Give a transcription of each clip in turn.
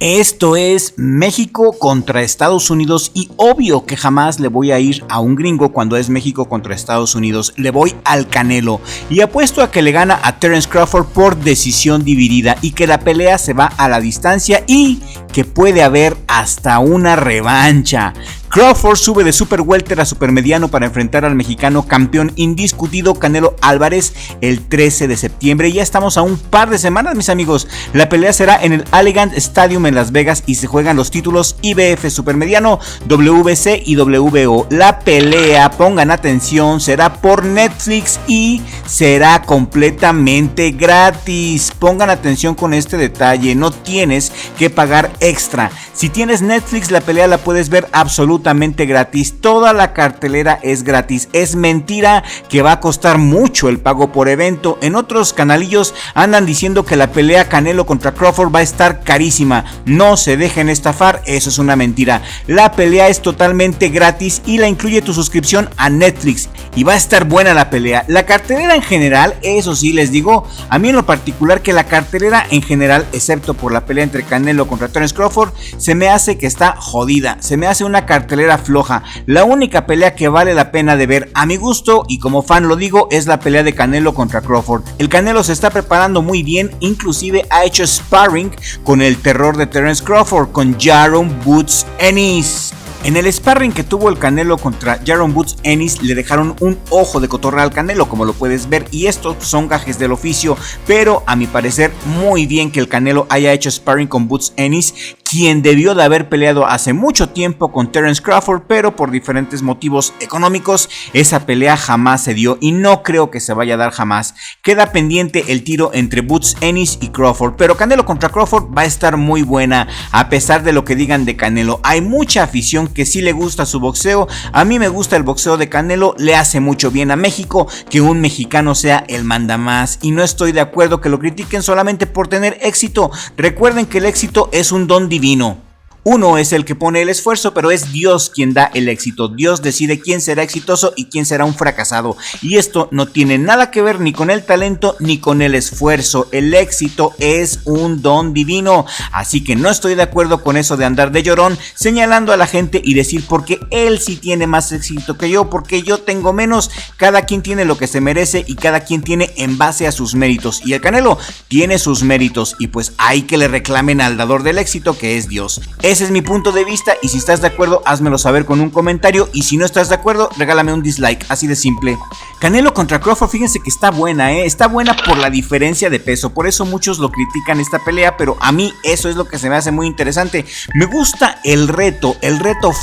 Esto es México contra Estados Unidos y obvio que jamás le voy a ir a un gringo cuando es México contra Estados Unidos. Le voy al Canelo y apuesto a que le gana a Terence Crawford por decisión dividida y que la pelea se va a la distancia y que puede haber hasta una revancha. Crawford sube de super welter a super mediano para enfrentar al mexicano campeón indiscutido Canelo Álvarez el 13 de septiembre. Ya estamos a un par de semanas, mis amigos. La pelea será en el Allegiant Stadium en Las Vegas y se juegan los títulos IBF supermediano, WBC y WBO. La pelea, pongan atención, será por Netflix y será completamente gratis. Pongan atención con este detalle, no tienes que pagar extra. Si tienes Netflix, la pelea la puedes ver absolutamente gratis. Toda la cartelera es gratis. Es mentira que va a costar mucho el pago por evento. En otros canalillos andan diciendo que la pelea Canelo contra Crawford va a estar carísima. No se dejen estafar, eso es una mentira. La pelea es totalmente gratis y la incluye tu suscripción a Netflix. Y va a estar buena la pelea. La cartelera en general, eso sí les digo, a mí en lo particular que la cartelera en general, excepto por la pelea entre Canelo contra Terence Crawford, se me hace que está jodida, se me hace una cartelera floja. La única pelea que vale la pena de ver a mi gusto y como fan lo digo es la pelea de Canelo contra Crawford. El Canelo se está preparando muy bien, inclusive ha hecho sparring con el terror de Terence Crawford, con Jaron Boots Ennis. En el sparring que tuvo el Canelo contra Jaron Boots Ennis le dejaron un ojo de cotorra al Canelo, como lo puedes ver, y estos son gajes del oficio, pero a mi parecer muy bien que el Canelo haya hecho sparring con Boots Ennis, quien debió de haber peleado hace mucho tiempo con Terence Crawford, pero por diferentes motivos económicos esa pelea jamás se dio y no creo que se vaya a dar jamás. Queda pendiente el tiro entre Boots Ennis y Crawford, pero Canelo contra Crawford va a estar muy buena, a pesar de lo que digan de Canelo. Hay mucha afición que sí le gusta su boxeo. A mí me gusta el boxeo de Canelo, le hace mucho bien a México que un mexicano sea el mandamás y no estoy de acuerdo que lo critiquen solamente por tener éxito. Recuerden que el éxito es un don divino. Uno es el que pone el esfuerzo, pero es Dios quien da el éxito. Dios decide quién será exitoso y quién será un fracasado. Y esto no tiene nada que ver ni con el talento ni con el esfuerzo. El éxito es un don divino. Así que no estoy de acuerdo con eso de andar de llorón, señalando a la gente y decir porque él sí tiene más éxito que yo, porque yo tengo menos. Cada quien tiene lo que se merece y cada quien tiene en base a sus méritos. Y el Canelo tiene sus méritos y pues hay que le reclamen al dador del éxito, que es Dios. Ese es mi punto de vista y si estás de acuerdo, házmelo saber con un comentario y si no estás de acuerdo, regálame un dislike, así de simple. Canelo contra Crawford, fíjense que está buena, está buena por la diferencia de peso, por eso muchos lo critican esta pelea, pero a mí eso es lo que se me hace muy interesante. Me gusta el reto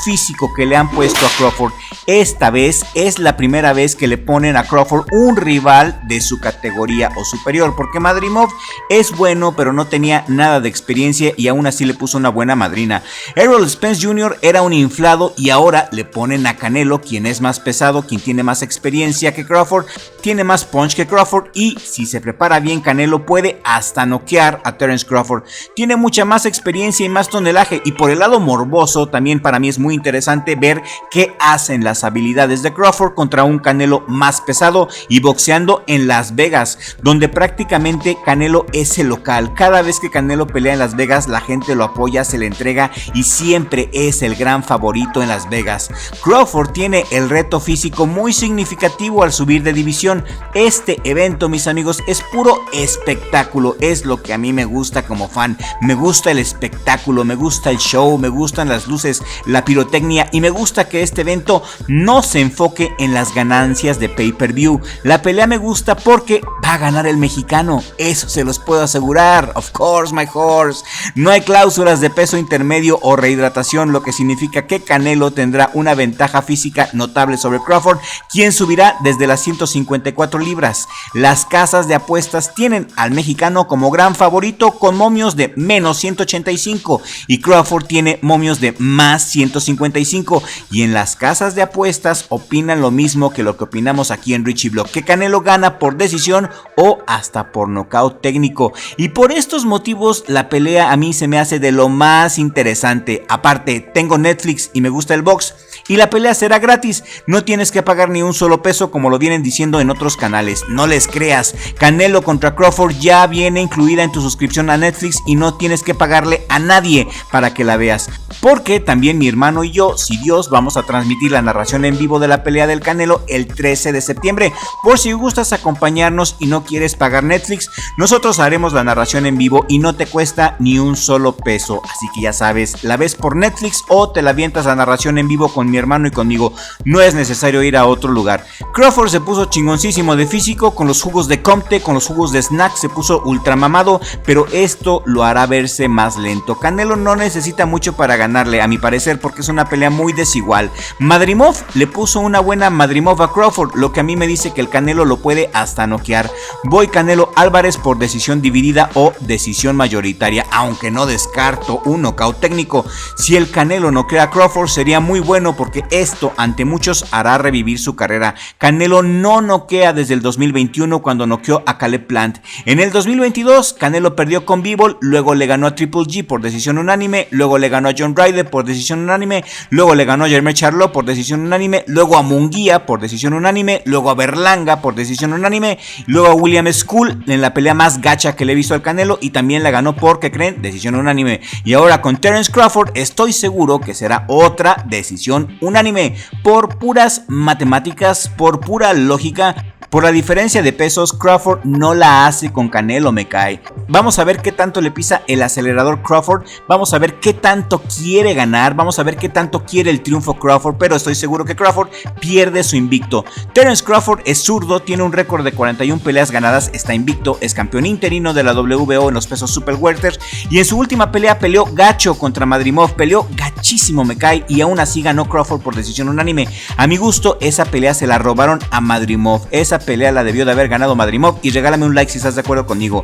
físico que le han puesto a Crawford. Esta vez es la primera vez que le ponen a Crawford un rival de su categoría o superior, porque Madrimov es bueno, pero no tenía nada de experiencia y aún así le puso una buena madrina. Errol Spence Jr. era un inflado y ahora le ponen a Canelo, quien es más pesado, quien tiene más experiencia que Crawford, tiene más punch que Crawford y si se prepara bien Canelo puede hasta noquear a Terence Crawford. Tiene mucha más experiencia y más tonelaje y por el lado morboso también para mí es muy interesante ver qué hacen las habilidades de Crawford contra un Canelo más pesado y boxeando en Las Vegas, donde prácticamente Canelo es el local. Cada vez que Canelo pelea en Las Vegas la gente lo apoya, se le entrega y siempre es el gran favorito en Las Vegas. Crawford tiene el reto físico muy significativo al subir de división. Este evento, mis amigos, es puro espectáculo, es lo que a mí me gusta como fan. Me gusta el espectáculo, me gusta el show, me gustan las luces, la pirotecnia y me gusta que este evento no se enfoque en las ganancias de pay-per-view. La pelea me gusta porque va a ganar el mexicano, eso se los puedo asegurar. Of course, my horse. No hay cláusulas de peso intermedio o rehidratación, lo que significa que Canelo tendrá una ventaja física notable sobre Crawford, quien subirá desde las 154 libras. Las casas de apuestas tienen al mexicano como gran favorito con momios de menos 185 y Crawford tiene momios de más 155 y en las casas de apuestas opinan lo mismo que lo que opinamos aquí en Richie Blog, que Canelo gana por decisión o hasta por nocaut técnico y por estos motivos la pelea a mí se me hace de lo más interesante. Aparte, tengo Netflix y me gusta el box. y la pelea será gratis. No tienes que pagar ni un solo peso como lo vienen diciendo en otros canales. No les creas. Canelo contra Crawford ya viene incluida en tu suscripción a Netflix y no tienes que pagarle a nadie para que la veas. Porque también mi hermano y yo, si Dios, vamos a transmitir la narración en vivo de la pelea del Canelo el 13 de septiembre. Por si gustas acompañarnos y no quieres pagar Netflix, nosotros haremos la narración en vivo y no te cuesta ni un solo peso. Así que ya sabes, la ves por Netflix o te la avientas la narración en vivo con mi hermano y conmigo. No es necesario ir a otro lugar. Crawford se puso chingoncísimo de físico, con los jugos de Comte, con los jugos de Snack, se puso ultramamado, pero esto lo hará verse más lento. Canelo no necesita mucho para ganarle, a mi parecer, porque es una pelea muy desigual. Madrimov le puso una buena Madrimov a Crawford, lo que a mí me dice que el Canelo lo puede hasta noquear. Voy Canelo Álvarez por decisión dividida o decisión mayoritaria, aunque no descarto un nocaut técnico. Si el Canelo noquea a Crawford sería muy bueno, porque esto ante muchos hará revivir su carrera. Canelo no noquea desde el 2021 cuando noqueó a Caleb Plant. En el 2022 Canelo perdió con Bivol, luego le ganó a Triple G por decisión unánime, luego le ganó a John Ryder por decisión unánime, luego le ganó a Jermell Charlo por decisión unánime, luego a Munguía por decisión unánime, luego a Berlanga por decisión unánime, luego a William School en la pelea más gacha que le he visto al Canelo y también la ganó por, ¿qué creen?, decisión unánime. Y ahora con Terence Crawford estoy seguro que será otra decisión unánime, por puras matemáticas, por pura lógica. Por la diferencia de pesos, Crawford no la hace con Canelo, me cae. Vamos a ver qué tanto le pisa el acelerador Crawford, vamos a ver qué tanto quiere ganar, vamos a ver qué tanto quiere el triunfo Crawford, pero estoy seguro que Crawford pierde su invicto. Terence Crawford es zurdo, tiene un récord de 41 peleas ganadas, está invicto, es campeón interino de la WBO en los pesos super welter y en su última pelea peleó gacho contra Madrimov, peleó gachísimo, me cae, y aún así ganó Crawford por decisión unánime. A mi gusto, esa pelea se la robaron a Madrimov, esa pelea la debió de haber ganado Madrimov, y regálame un like si estás de acuerdo conmigo.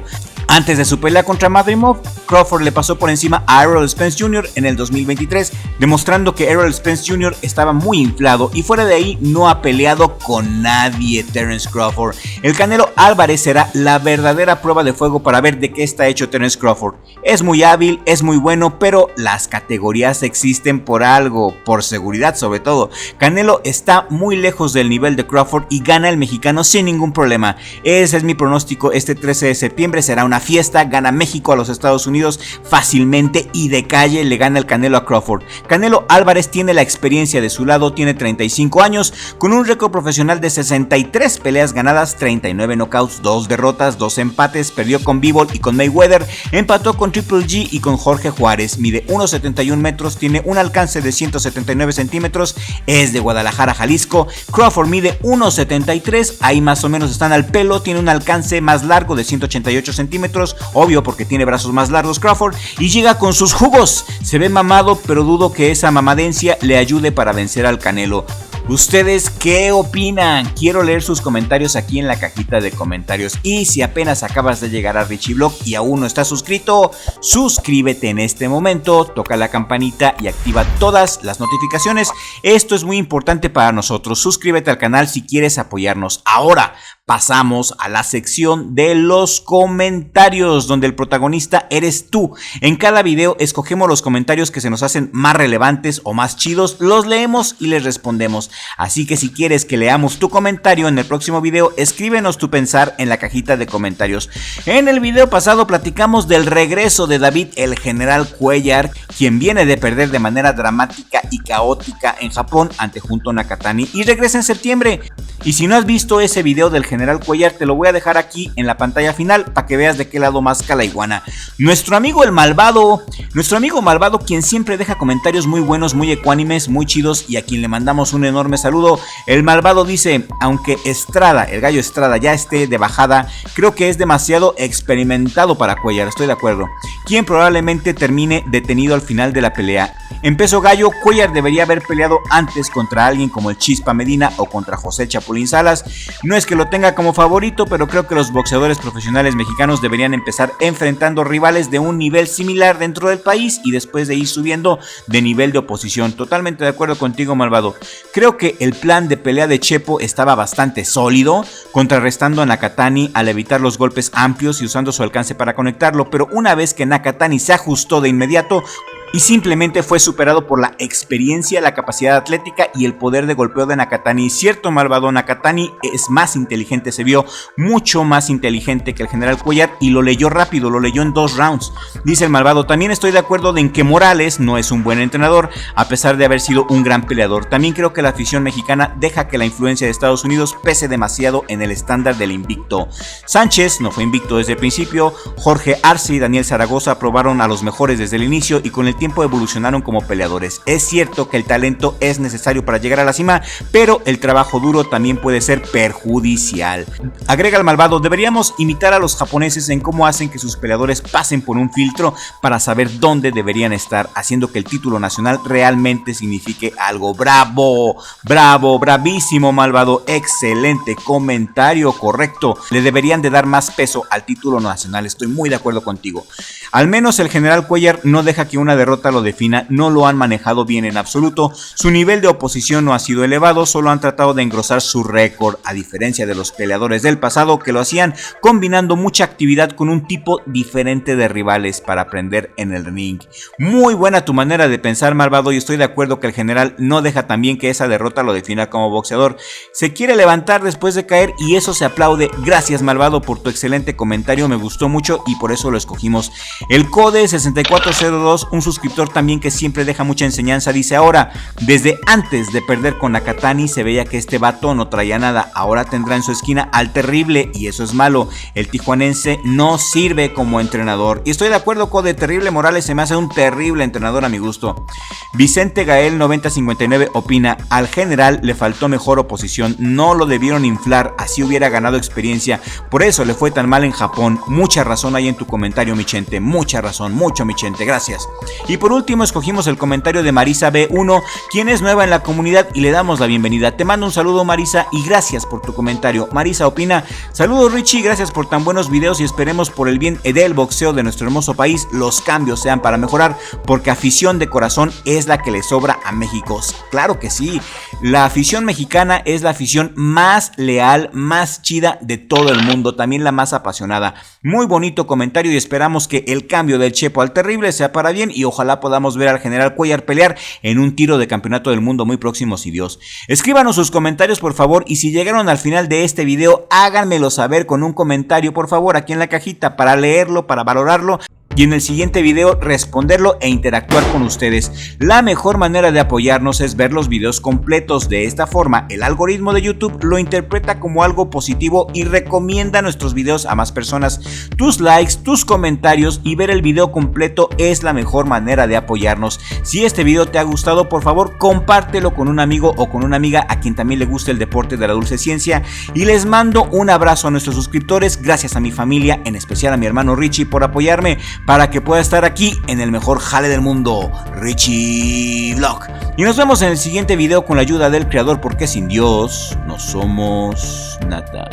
Antes de su pelea contra Madrimov, Crawford le pasó por encima a Errol Spence Jr. en el 2023, demostrando que Errol Spence Jr. estaba muy inflado, y fuera de ahí no ha peleado con nadie Terence Crawford. El Canelo Álvarez será la verdadera prueba de fuego para ver de qué está hecho Terence Crawford. Es muy hábil, es muy bueno, pero las categorías existen por algo, por seguridad sobre todo. Canelo está muy lejos del nivel de Crawford y gana el mexicano sin ningún problema. Ese es mi pronóstico. Este 13 de septiembre será una fiesta, gana México a los Estados Unidos fácilmente y de calle le gana el Canelo a Crawford. Canelo Álvarez tiene la experiencia de su lado, tiene 35 años, con un récord profesional de 63 peleas ganadas, 39 knockouts, 2 derrotas, 2 empates, perdió con Bivol y con Mayweather, empató con Triple G y con Jorge Juárez, mide 1.71 metros, tiene un alcance de 179 centímetros, es de Guadalajara, Jalisco. Crawford mide 1.73, ahí más o menos están al pelo, tiene un alcance más largo de 188 centímetros, obvio porque tiene brazos más largos Crawford, y llega con sus jugos, se ve mamado, pero dudo que esa mamadencia le ayude para vencer al Canelo. ¿Ustedes qué opinan? Quiero leer sus comentarios aquí en la cajita de comentarios. Y si apenas acabas de llegar a Richie Blog y aún no estás suscrito, suscríbete en este momento, toca la campanita y activa todas las notificaciones. Esto es muy importante para nosotros. Suscríbete al canal si quieres apoyarnos. Ahora pasamos a la sección de los comentarios, donde el protagonista eres tú. En cada video escogemos los comentarios que se nos hacen más relevantes o más chidos, los leemos y les respondemos. Así que si quieres que leamos tu comentario en el próximo video, escríbenos tu pensar en la cajita de comentarios. En el video pasado platicamos del regreso de David el General Cuellar, quien viene de perder de manera dramática y caótica en Japón ante Junto Nakatani y regresa en septiembre. Y si no has visto ese video del General Cuellar, te lo voy a dejar aquí en la pantalla final para que veas de qué lado más la iguana. Nuestro amigo Malvado, quien siempre deja comentarios muy buenos, muy ecuánimes, muy chidos, y a quien le mandamos un enorme saludo. El Malvado dice: aunque Estrada, el gallo Estrada, ya esté de bajada, creo que es demasiado experimentado para Cuellar, estoy de acuerdo, quien probablemente termine detenido al final de la pelea. En peso gallo, Cuellar debería haber peleado antes contra alguien como el Chispa Medina o contra José Chapulín Salas. No es que lo tenga como favorito, pero creo que los boxeadores profesionales mexicanos deberían empezar enfrentando rivales de un nivel similar dentro del país y después de ir subiendo de nivel de oposición. Totalmente de acuerdo contigo, Malvado. Creo que el plan de pelea de Chepo estaba bastante sólido, contrarrestando a Nakatani al evitar los golpes amplios y usando su alcance para conectarlo, pero una vez que Nakatani se ajustó de inmediato, y simplemente fue superado por la experiencia, la capacidad atlética y el poder de golpeo de Nakatani. Cierto, malvado, Nakatani es más inteligente, se vio mucho más inteligente que el general Cuellar y lo leyó rápido, lo leyó en 2 rounds. Dice el malvado, también estoy de acuerdo en que Morales no es un buen entrenador, a pesar de haber sido un gran peleador. También creo que la afición mexicana deja que la influencia de Estados Unidos pese demasiado en el estándar del invicto. Sánchez no fue invicto desde el principio, Jorge Arce y Daniel Zaragoza probaron a los mejores desde el inicio y con el tiempo evolucionaron como peleadores. Es cierto que el talento es necesario para llegar a la cima, pero el trabajo duro también puede ser perjudicial. Agrega el malvado, deberíamos imitar a los japoneses en cómo hacen que sus peleadores pasen por un filtro para saber dónde deberían estar, haciendo que el título nacional realmente signifique algo. Bravo, bravo, bravísimo, malvado, excelente comentario, correcto. Le deberían de dar más peso al título nacional, estoy muy de acuerdo contigo. Al menos el general Cuellar no deja que una derrota lo defina, no lo han manejado bien en absoluto, su nivel de oposición no ha sido elevado, solo han tratado de engrosar su récord, a diferencia de los peleadores del pasado que lo hacían combinando mucha actividad con un tipo diferente de rivales para aprender en el ring. Muy buena tu manera de pensar, malvado, y estoy de acuerdo que el general no deja también que esa derrota lo defina como boxeador. Se quiere levantar después de caer y eso se aplaude. Gracias, malvado, por tu excelente comentario, me gustó mucho y por eso lo escogimos. El Code 6402, un suscriptor también que siempre deja mucha enseñanza, dice: ahora, desde antes de perder con Nakatani se veía que este vato no traía nada, ahora tendrá en su esquina al Terrible y eso es malo, el tijuanense no sirve como entrenador. Y estoy de acuerdo, Code, Terrible Morales se me hace un terrible entrenador a mi gusto. Vicente Gael 9059 opina: al general le faltó mejor oposición, no lo debieron inflar, así hubiera ganado experiencia, por eso le fue tan mal en Japón. Mucha razón hay en tu comentario, Michente, mucha razón, mucho, Michente, gracias. Y por último escogimos el comentario de Marisa B1, quien es nueva en la comunidad y le damos la bienvenida. Te mando un saludo, Marisa, y gracias por tu comentario. Marisa opina: saludos, Richie, gracias por tan buenos videos y esperemos por el bien del boxeo de nuestro hermoso país los cambios sean para mejorar, porque afición de corazón es la que le sobra a México. Claro que sí, la afición mexicana es la afición más leal, más chida de todo el mundo, también la más apasionada. Muy bonito comentario y esperamos que el cambio del Chepo al Terrible sea para bien y ojalá podamos ver al general Cuellar pelear en un tiro de campeonato del mundo muy próximo, si Dios. Escríbanos sus comentarios, por favor, y si llegaron al final de este video, háganmelo saber con un comentario, por favor, aquí en la cajita para leerlo, para valorarlo y en el siguiente video responderlo e interactuar con ustedes. La mejor manera de apoyarnos es ver los videos completos. De esta forma, el algoritmo de YouTube lo interpreta como algo positivo y recomienda nuestros videos a más personas. Tus likes, tus comentarios y ver el video completo es la mejor manera de apoyarnos. Si este video te ha gustado, por favor, compártelo con un amigo o con una amiga a quien también le guste el deporte de la dulce ciencia. Y les mando un abrazo a nuestros suscriptores, gracias a mi familia, en especial a mi hermano Richie por apoyarme para que pueda estar aquí en el mejor jale del mundo, Richie Vlog. Y nos vemos en el siguiente video con la ayuda del creador, porque sin Dios no somos nada.